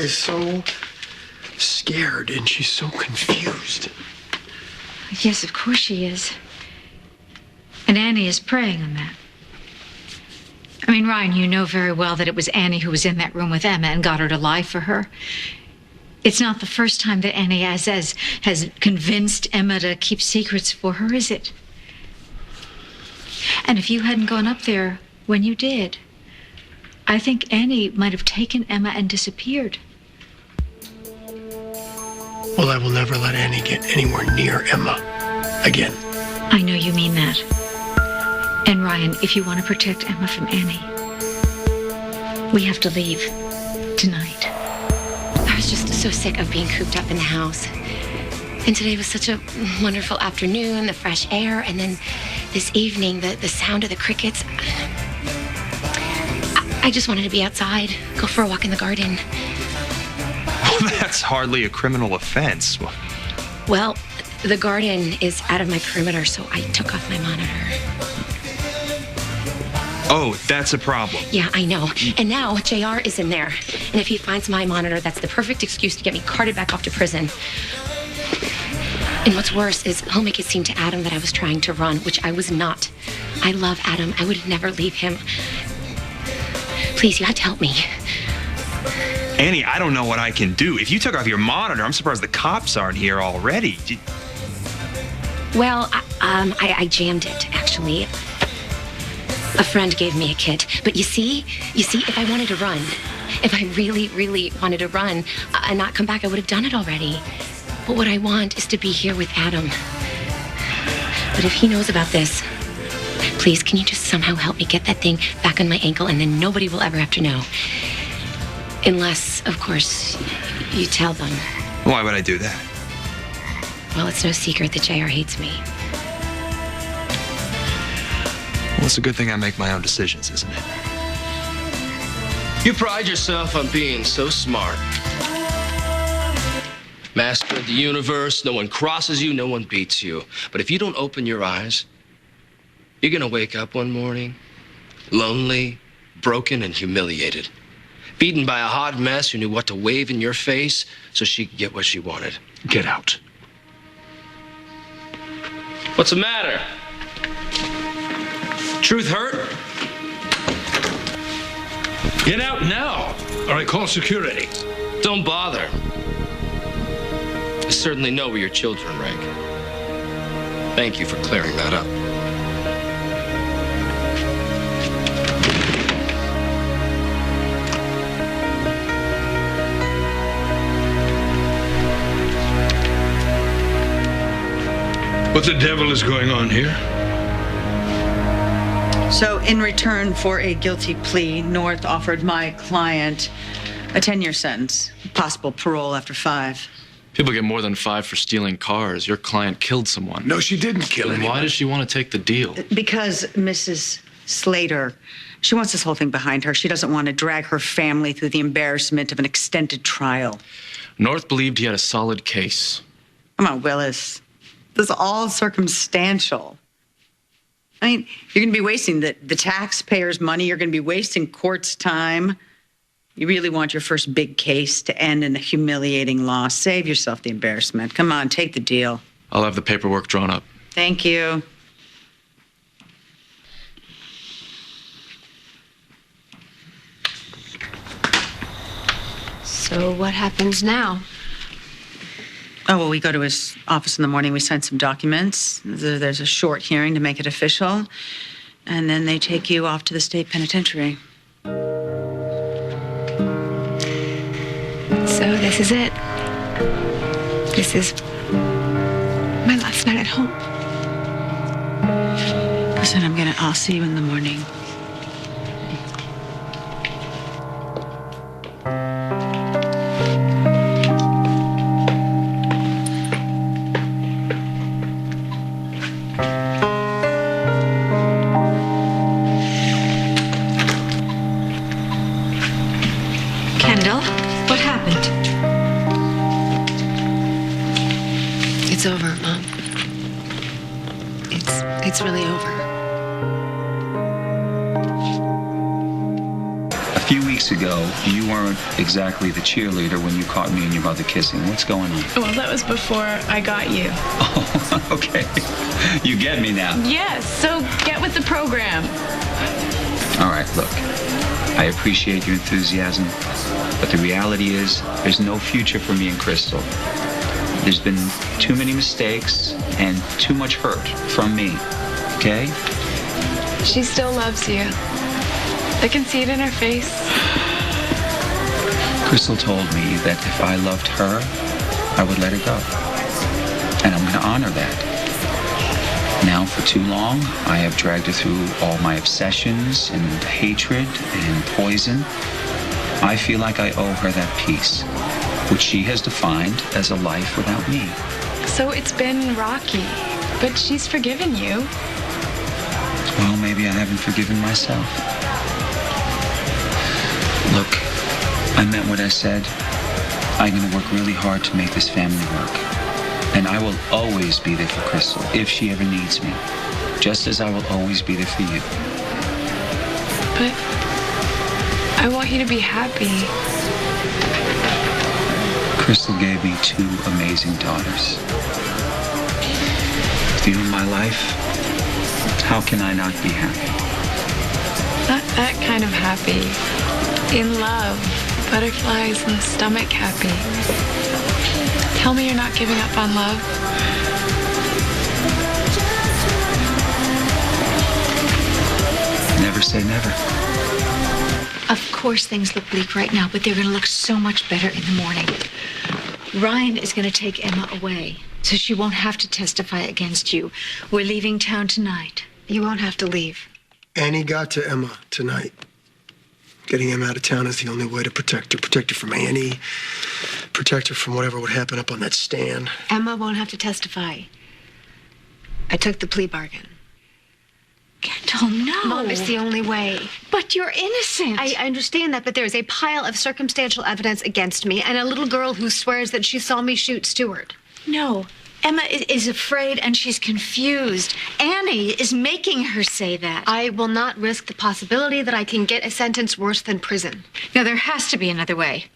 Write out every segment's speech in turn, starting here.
is so scared and she's so confused. Yes, of course she is. And Annie is preying on that. I mean, Ryan, you know very well that it was Annie who was in that room with Emma and got her to lie for her. It's not the first time that Annie has convinced Emma to keep secrets for her, is it? And if you hadn't gone up there when you did, I think Annie might have taken Emma and disappeared. Well, I will never let Annie get anywhere near Emma again. I know you mean that. And Ryan, if you want to protect Emma from Annie, we have to leave tonight. I was just so sick of being cooped up in the house. And today was such a wonderful afternoon, the fresh air, and then this evening, the sound of the crickets. I just wanted to be outside, go for a walk in the garden. Well, that's hardly a criminal offense. Well, the garden is out of my perimeter, so I took off my monitor. Oh, that's a problem. Yeah, I know. And now JR is in there. And if he finds my monitor, that's the perfect excuse to get me carted back off to prison. And what's worse is he'll make it seem to Adam that I was trying to run, which I was not. I love Adam. I would never leave him. Please, you have to help me. Annie, I don't know what I can do. If you took off your monitor, I'm surprised the cops aren't here already. Well, I jammed it, actually. A friend gave me a kit. But you see, if I wanted to run, if I really, really wanted to run and not come back, I would have done it already. But what I want is to be here with Adam. But if he knows about this, please, can you just somehow help me get that thing back on my ankle and then nobody will ever have to know? Unless, of course, you tell them. Why would I do that? Well, it's no secret that JR hates me. Well, it's a good thing I make my own decisions, isn't it? You pride yourself on being so smart. Master of the universe, no one crosses you, no one beats you. But if you don't open your eyes, you're gonna wake up one morning, lonely, broken, and humiliated. Beaten by a hot mess who knew what to wave in your face so she could get what she wanted. Get out. What's the matter? Truth hurt? Get out now, or I call security. Don't bother. I certainly know where your children rank. Thank you for clearing that up. What the devil is going on here? So, in return for a guilty plea, North offered my client a 10-year sentence, possible parole after 5. People get more than 5 for stealing cars. Your client killed someone. No, she didn't kill Then anyone. why does she want to take the deal? Because Mrs. Slater, she wants this whole thing behind her. She doesn't want to drag her family through the embarrassment of an extended trial. North believed he had a solid case. Come on, Willis. This is all circumstantial. I mean, you're going to be wasting the taxpayers' money. You're going to be wasting court's time. You really want your first big case to end in a humiliating loss. Save yourself the embarrassment. Come on, take the deal. I'll have the paperwork drawn up. Thank you. So what happens now? Oh, well, we go to his office in the morning. We sign some documents. There's a short hearing to make it official. And then they take you off to the state penitentiary. So this is it. This is my last night at home. Listen, I'll see you in the morning. What happened? It's over, Mom. It's really over. A few weeks weeks ago, you weren't exactly the cheerleader when you caught me and your mother kissing. What's going on? Well, that was before I got you. Oh, okay. You get me now. Yes, so get with the program. All right, look. I appreciate your enthusiasm, but the reality is there's no future for me and Crystal. There's been too many mistakes and too much hurt from me, okay? She still loves you. I can see it in her face. Crystal told me that if I loved her, I would let her go. And I'm going to honor that. Now, for too long, I have dragged her through all my obsessions and hatred and poison. I feel like I owe her that peace, which she has defined as a life without me. So it's been rocky, but she's forgiven you. Well, maybe I haven't forgiven myself. Look, I meant what I said. I'm going to work really hard to make this family work. And I will always be there for Crystal if she ever needs me, just as I will always be there for you. But I want you to be happy. Crystal gave me 2 amazing daughters. With you in my life, how can I not be happy? Not that kind of happy. In love, butterflies in the stomach happy. Tell me you're not giving up on love. Never say never. Of course things look bleak right now, but they're going to look so much better in the morning. Ryan is going to take Emma away, so she won't have to testify against you. We're leaving town tonight. You won't have to leave. Annie got to Emma tonight. Getting Emma out of town is the only way to protect her. Protect her from Annie. Protect her from whatever would happen up on that stand. Emma won't have to testify. I took the plea bargain. Kendall, no. Mom, it's the only way. But you're innocent. I understand that, but there is a pile of circumstantial evidence against me and a little girl who swears that she saw me shoot Stewart. No. Emma is afraid and she's confused. Annie is making her say that. I will not risk the possibility that I can get a sentence worse than prison. Now, there has to be another way.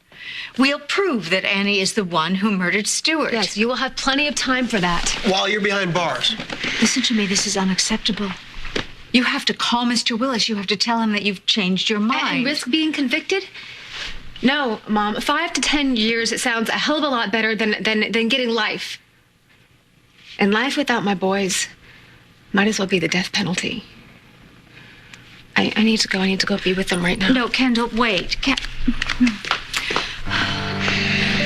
We'll prove that Annie is the one who murdered Stewart. Yes, you will have plenty of time for that. While you're behind bars. Listen to me, this is unacceptable. You have to call Mr. Willis. You have to tell him that you've changed your mind. And risk being convicted? No, Mom. 5 to 10 years, it sounds a hell of a lot better than getting life. And life without my boys might as well be the death penalty. I need to go. I need to go be with them right now. No, Kendall, wait.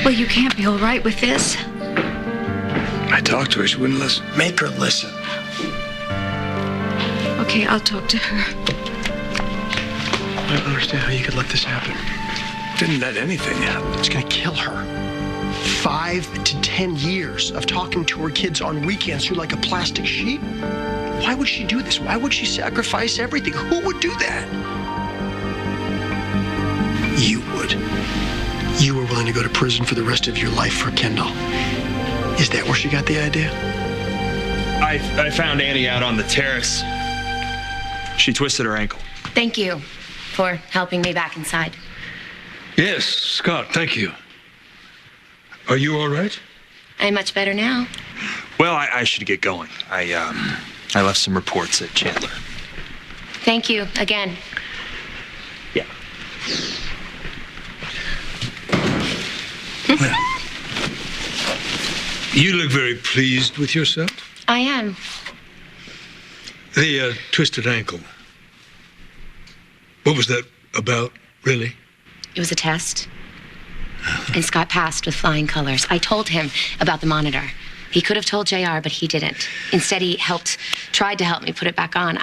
Well, you can't be all right with this. I talked to her. She wouldn't listen. Make her listen. Okay, I'll talk to her. I don't understand how you could let this happen. Didn't let anything happen. It's going to kill her. 5 to 10 years of talking to her kids on weekends through like a plastic sheet. Why would she do this? Why would she sacrifice everything? Who would do that? You would. You were willing to go to prison for the rest of your life for Kendall. Is that where she got the idea? I found Annie out on the terrace. She twisted her ankle. Thank you for helping me back inside. Yes, Scott, thank you. Are you all right? I'm much better now. Well, I should get going. I left some reports at Chandler. Thank you again. Yeah. Well, you look very pleased with yourself. I am. The twisted ankle. What was that about, really? It was a test. And Scott passed with flying colors. I told him about the monitor. He could have told JR, but he didn't. Instead, he tried to help me put it back on.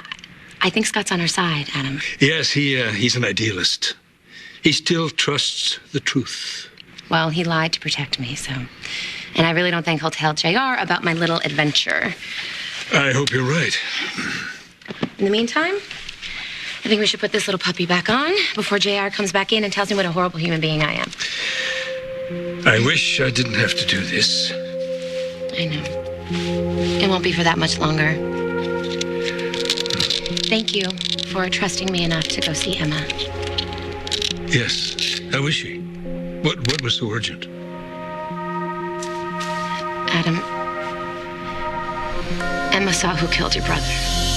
I think Scott's on our side, Adam. Yes, he's an idealist. He still trusts the truth. Well, he lied to protect me, so... And I really don't think he'll tell JR about my little adventure. I hope you're right. In the meantime, I think we should put this little puppy back on before JR comes back in and tells me what a horrible human being I am. I wish I didn't have to do this. I know. It won't be for that much longer. Thank you for trusting me enough to go see Emma. Yes. How is she? What was so urgent? Adam, Emma saw who killed your brother.